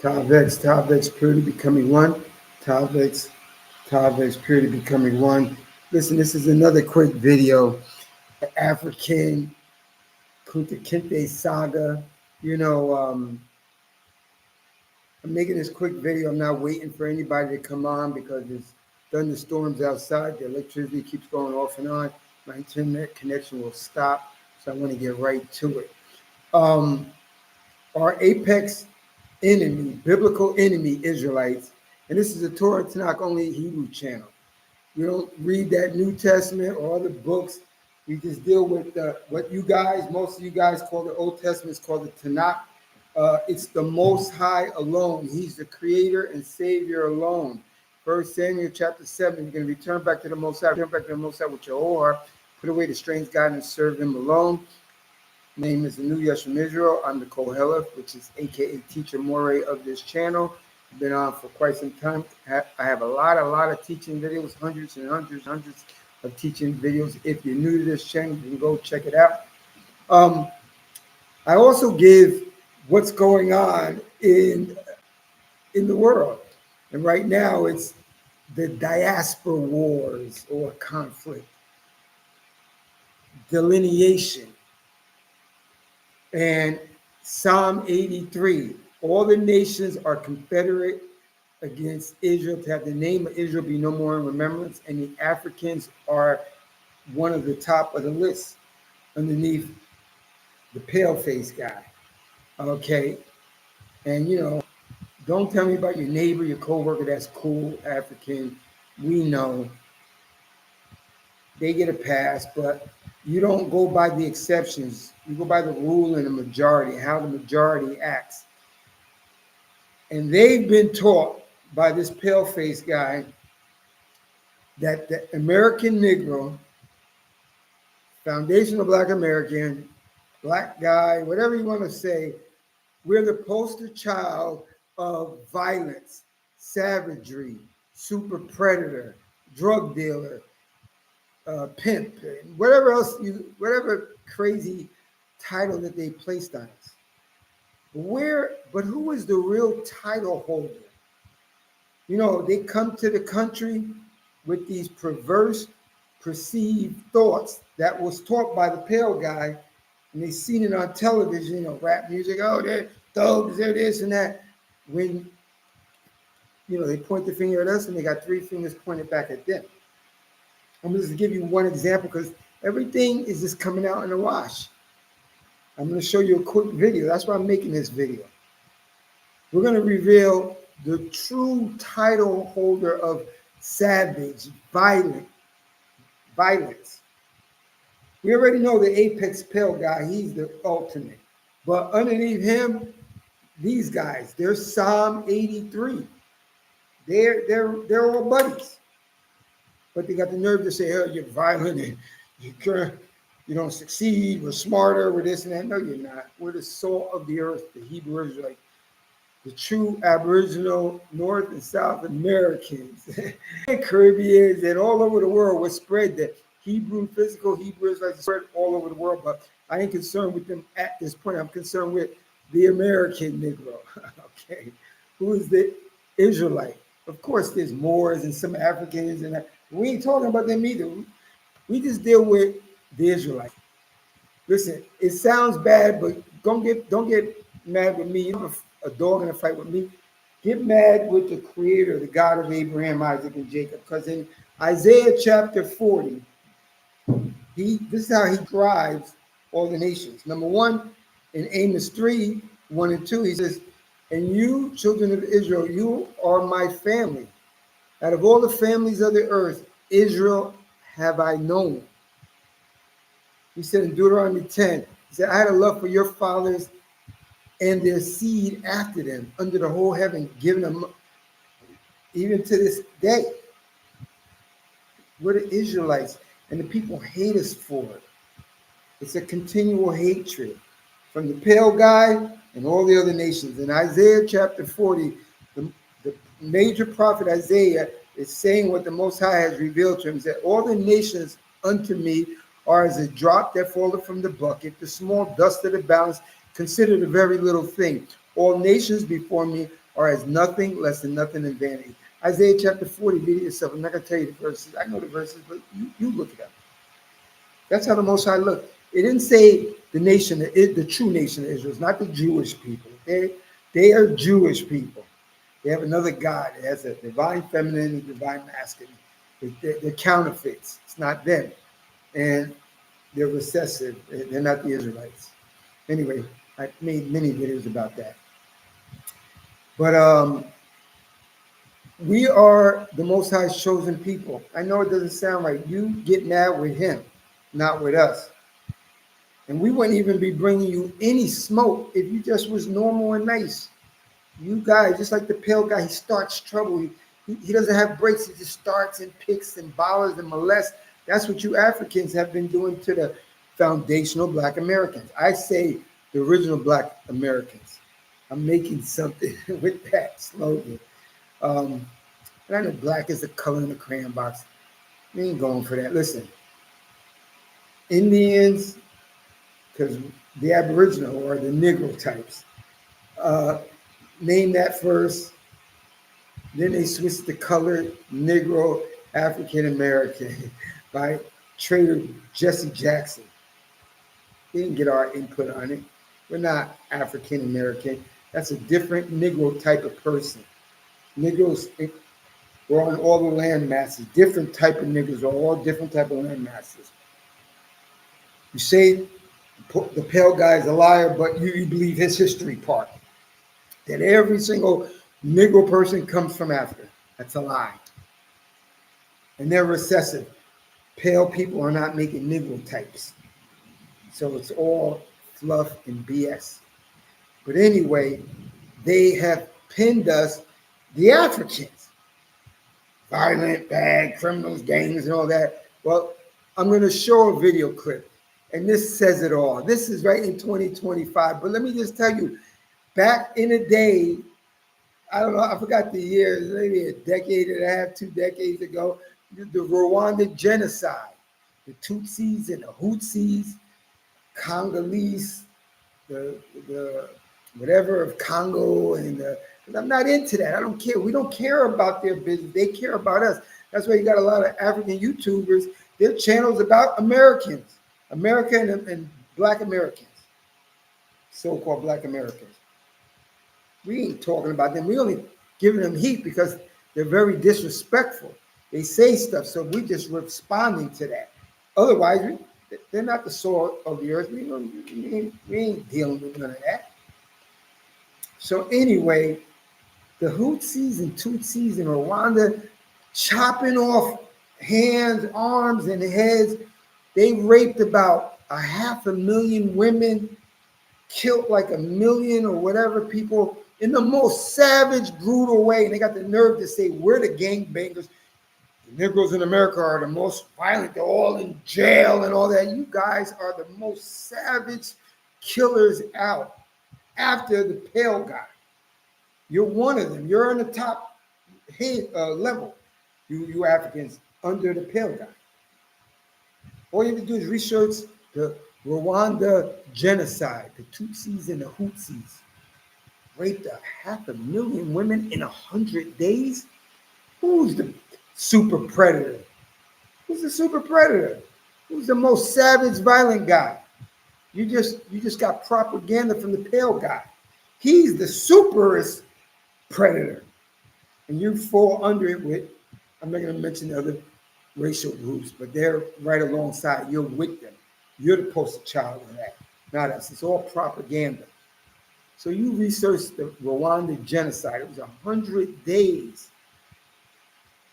Tavex, purely becoming one. Tavex, purely becoming one. Listen, this is another quick video. The African Kunta Kinte saga. You know, I'm making this quick video. I'm not waiting for anybody to come on because there's thunderstorms outside. The electricity keeps going off and on. My internet connection will stop, so I want to get right to it. Our apex enemy, biblical enemy, Israelites, and this is a Torah Tanakh only Hebrew channel. We don't read that New Testament or other books. We just deal with what you guys, most of you guys call the Old Testament, is called the Tanakh. It's the Most High alone. He's the Creator and Savior alone. 1 Samuel chapter 7, you're going to return back to the Most High. Return back to the Most High with your whole heart. Put away the strange God and serve Him alone. My name is the New Yeshua Israel. I'm the Koheleth, which is a.k.a. Teacher Moray of this channel. I've been on for quite some time. I have a lot of teaching videos, hundreds of teaching videos. If you're new to this channel, you can go check it out. I also give what's going on in the world. And right now it's the diaspora wars or conflict, delineation. And Psalm 83, all the nations are confederate against Israel, to have the name of Israel be no more in remembrance. And the Africans are one of the top of the list underneath the pale-faced guy. Okay. And, you know, don't tell me about your neighbor, your coworker that's cool, African. We know they get a pass, but you don't go by the exceptions. You go by the rule and the majority, how the majority acts. And they've been taught by this pale-faced guy that the American Negro, foundational Black American, Black guy, whatever you want to say, we're the poster child of violence, savagery, super predator, drug dealer, pimp, and whatever crazy title that they placed on us. But who is the real title holder? You know, they come to the country with these perverse, perceived thoughts that was taught by the pale guy, and they seen it on television, you know, rap music, oh, they're thugs, they're this and that. When, you know, they point the finger at us and they got three fingers pointed back at them. I'm going to give you one example because everything is just coming out in the wash. I'm going to show you a quick video. That's why I'm making this video. We're going to reveal the true title holder of savage, violence. We already know the apex pale guy, he's the ultimate. But underneath him, these guys, they're Psalm 83. They're all buddies. But they got the nerve to say, oh, you're violent and you don't succeed, we're smarter, we're this and that. No, you're not. We're the salt of the earth, the Hebrew Israelite, the true Aboriginal North and South Americans, and Caribbeans, and all over the world. We're spread that physical Hebrew Israelites spread all over the world, but I ain't concerned with them at this point. I'm concerned with the American Negro, okay? Who is the Israelite? Of course, there's Moors and some Africans, and we ain't talking about them either. We just deal with the Israelites. Listen, it sounds bad, but don't get mad with me. You're a dog in a fight with me. Get mad with the Creator, the God of Abraham, Isaac, and Jacob. Because in Isaiah chapter 40, this is how he drives all the nations. Number one, in Amos 3, 1 and 2, he says, and you, children of Israel, you are my family. Out of all the families of the earth, Israel have I known. He said in Deuteronomy 10, he said, I had a love for your fathers and their seed after them, under the whole heaven, giving them even to this day. We're the Israelites, and the people hate us for it. It's a continual hatred from the pale guy and all the other nations. In Isaiah chapter 40, the major prophet Isaiah is saying what the Most High has revealed to him, that all the nations unto me are as a drop that falleth from the bucket, the small dust of the balance, considered a very little thing. All nations before me are as nothing, less than nothing in vanity. Isaiah chapter 40, read it yourself. I'm not going to tell you the verses. I know the verses, but you look it up. That's how the Most High looked. It didn't say the nation, the true nation of Israel. It's not the Jewish people. They are Jewish people. They have another God. It has a divine feminine and divine masculine. They're counterfeits. It's not them. And they're recessive. They're not the Israelites. Anyway, I made many videos about that. But we are the Most High's chosen people. I know it doesn't sound right. You get mad with him, not with us. And we wouldn't even be bringing you any smoke if you just was normal and nice. You guys, just like the pale guy, he starts trouble. He doesn't have breaks. He just starts and picks and bothers and molests. That's what you Africans have been doing to the foundational Black Americans. I say the original Black Americans. I'm making something with that slogan. And I know black is the color in the crayon box. We ain't going for that. Listen, Indians, because the Aboriginal or the Negro types, name that first. Then they switched to colored Negro African American by Trader Jesse Jackson. He didn't get our input on it. We're not African American. That's a different Negro type of person. Negroes were on all the land masses. Different type of Negroes are all different type of land masses. You say the pale guy is a liar, but you believe his history part. That every single Negro person comes from Africa. That's a lie. And they're recessive. Pale people are not making Negro types. So it's all fluff and BS. But anyway, they have pinned us, the Africans. Violent, bad, criminals, gangs, and all that. Well, I'm going to show a video clip. And this says it all. This is right in 2025. But let me just tell you, back in the day, I don't know, I forgot the years, maybe a decade and a half, 2 decades ago, the Rwandan genocide, the Tutsis and the Hutsis, Congolese, the whatever of Congo, and I'm not into that. I don't care. We don't care about their business. They care about us. That's why you got a lot of African YouTubers. Their channels about Americans, America and Black Americans, so-called Black Americans. We ain't talking about them. We only giving them heat because they're very disrespectful. They say stuff, so we just responding to that. Otherwise, they're not the salt of the earth. We ain't dealing with none of that. So anyway, the Hutsis and Tutsis in Rwanda chopping off hands, arms, and heads. They raped about 500,000 women, killed like 1 million or whatever people in the most savage, brutal way. And they got the nerve to say, we're the gangbangers. The Negroes in America are the most violent. They're all in jail and all that. You guys are the most savage killers out after the pale guy. You're one of them. You're on the top level, you Africans, under the pale guy. All you have to do is research the Rwanda genocide, the Tutsis and the Hutsis. Raped 500,000 women in 100 days? Who's the super predator? Who's the super predator? Who's the most savage, violent guy? You just got propaganda from the pale guy. He's the superest predator. And you fall under it with, I'm not going to mention the other racial groups, but they're right alongside. You're with them. You're the poster child of that, not us. It's all propaganda. So you research the Rwanda genocide. It was 100 days.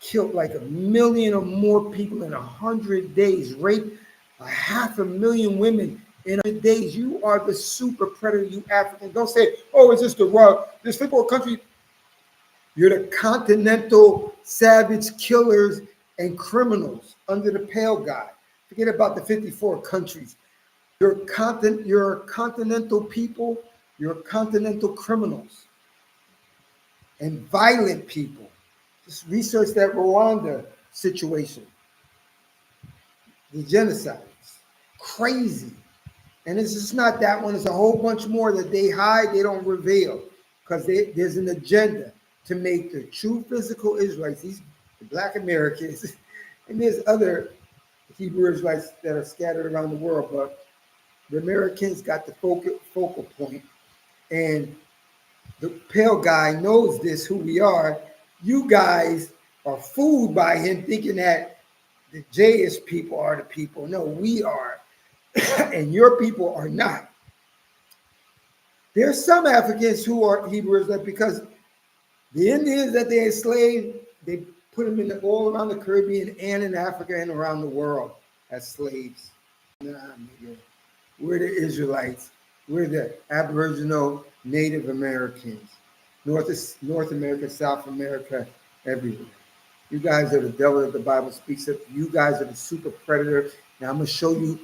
Killed like 1 million or more people in 100 days. Raped 500,000 women in 100 days. You are the super predator, you Africans. Don't say, oh, it's just this football country. You're the continental savage killers and criminals under the pale guy. Forget about the 54 countries. You're continental people. You're continental criminals and violent people. Just research that Rwanda situation. The genocide. It's crazy. And it's just not that one. It's a whole bunch more that they hide, they don't reveal. because there's an agenda to make the true physical Israelites, the Black Americans, and there's other Hebrew Israelites that are scattered around the world, but the Americans got the focal point, and the pale guy knows this, who we are. You guys are fooled by him thinking that the J.ish people are the people. No, we are, and your people are not. There's some Africans who are Hebrews that because the Indians that they enslaved, they put them in all around the Caribbean and in Africa and around the world as slaves. Nah, nigga. We're the Israelites. We're the Aboriginal Native Americans. North America, South America, everywhere. You guys are the devil that the Bible speaks of. You guys are the super predator. Now I'm going to show you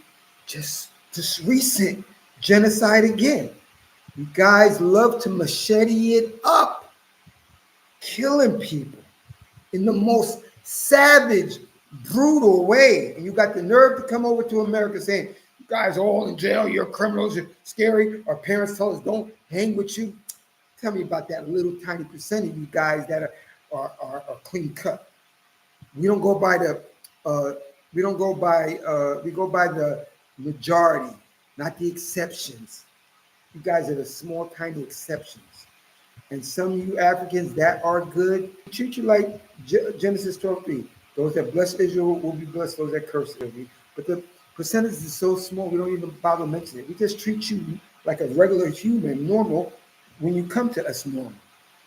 just recent genocide again. You guys love to machete it up, killing people in the most savage, brutal way. And you got the nerve to come over to America saying, you guys are all in jail, you're criminals, you're scary. Our parents tell us don't hang with you. Tell me about that little tiny percent of you guys that are clean cut. We don't go by the we go by the majority, not the exceptions. You guys are the small, tiny exceptions. And some of you Africans that are good treat you like Genesis 12:3. Those that bless Israel will be blessed, those that curse Israel. But the percentage is so small, we don't even bother mentioning it. We just treat you like a regular human, normal, when you come to us normal.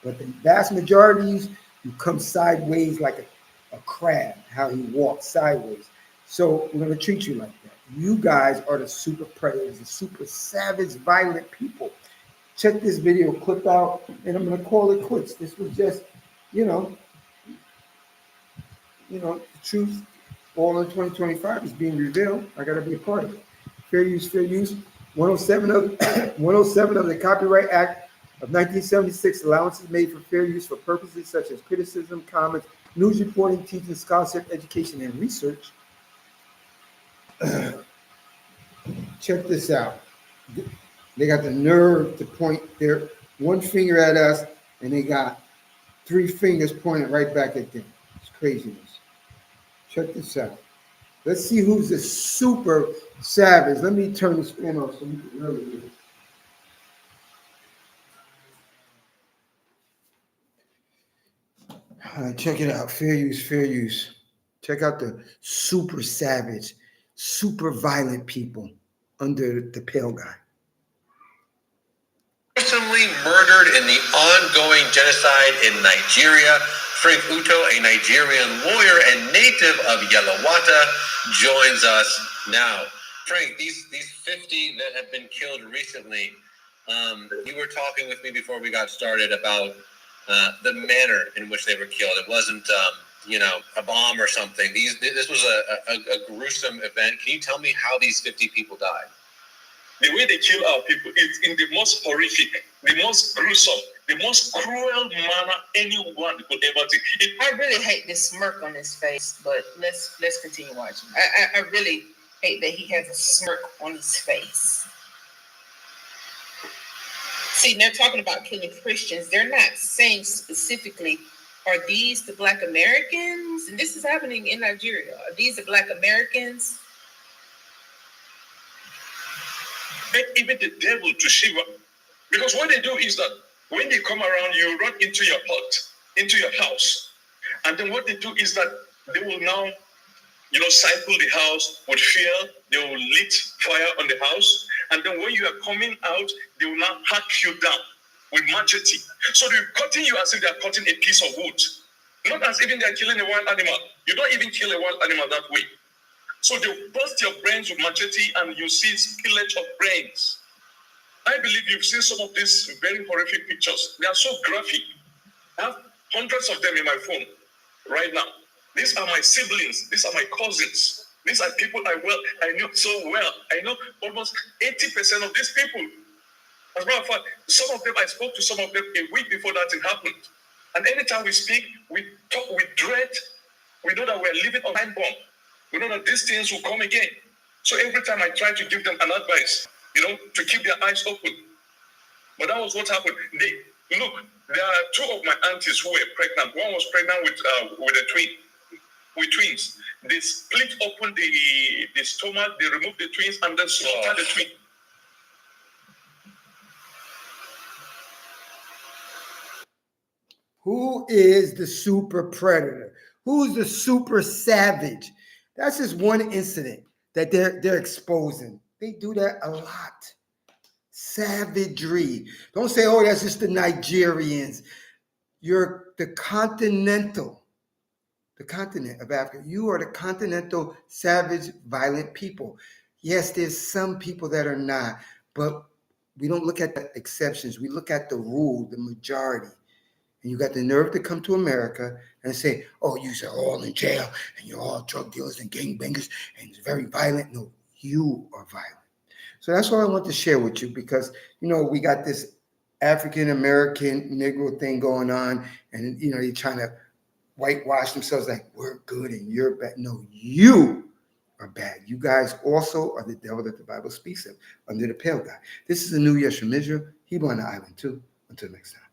But the vast majority, you come sideways like a crab, how he walks sideways. So we're going to treat you like that. You guys are the super predators, the super savage, violent people. Check this video clip out, and I'm going to call it quits. This was just, the truth all in 2025 is being revealed. I got to be a part of it. Fair use, fair use. 107 of 107 of the Copyright Act of 1976, allowances made for fair use for purposes such as criticism, comments, news reporting, teaching, scholarship, education, and research. Check this out. They got the nerve to point their one finger at us, and they got 3 fingers pointed right back at them. It's craziness. Check this out. Let's see who's the super savage. Let me turn the screen off so you can really hear it. All right, check it out. Fair use, fair use. Check out the super savage, super violent people under the pale guy. Gruesomely murdered in the ongoing genocide in Nigeria. Frank Uto, a Nigerian lawyer and native of Yelawata, joins us now. Frank, these 50 that have been killed recently, you were talking with me before we got started about the manner in which they were killed. It wasn't, a bomb or something. This was a gruesome event. Can you tell me how these 50 people died? The way they kill our people is in the most horrific, the most gruesome, the most cruel manner anyone could ever think. I really hate this smirk on his face, but let's continue watching. I really hate that he has a smirk on his face. See, they're talking about killing Christians. They're not saying specifically, are these the Black Americans? And this is happening in Nigeria. Are these the Black Americans? Make even the devil to shiver. Because what they do is that when they come around, you run into your hut, into your house. And then what they do is that they will now, cycle the house with fear. They will lit fire on the house. And then when you are coming out, they will now hack you down with machete. So they're cutting you as if they're cutting a piece of wood. Not as even they're killing a wild animal. You don't even kill a wild animal that way. So they burst your brains with machete and you see spillage of brains. I believe you've seen some of these very horrific pictures. They are so graphic. I have hundreds of them in my phone right now. These are my siblings. These are my cousins. These are people I know so well. I know almost 80% of these people. As a matter of fact, some of them, I spoke to some of them a week before that it happened. And anytime we speak, we talk with dread. We know that we're living on time bomb. We know that these things will come again. So every time I try to give them an advice, to keep their eyes open. But that was what happened. Look, there are two of my aunties who were pregnant. One was pregnant with twins. They split open the stomach, they removed the twins, and then slaughtered the twin. Who is the super predator? Who's the super savage? That's just one incident that they're exposing. They do that a lot. Savagery. Don't say, oh, that's just the Nigerians. You're the continent of Africa. You are the continental, savage, violent people. Yes, there's some people that are not, but we don't look at the exceptions. We look at the rule, the majority. And you got the nerve to come to America and say, oh, you're all in jail and you're all drug dealers and gangbangers and it's very violent. No, you are violent. So that's what I want to share with you because, we got this African-American Negro thing going on and, they're trying to whitewash themselves like we're good and you're bad. No, you are bad. You guys also are the devil that the Bible speaks of under the pale guy. This is a new Yeshua Mizra. He on the island too. Until next time.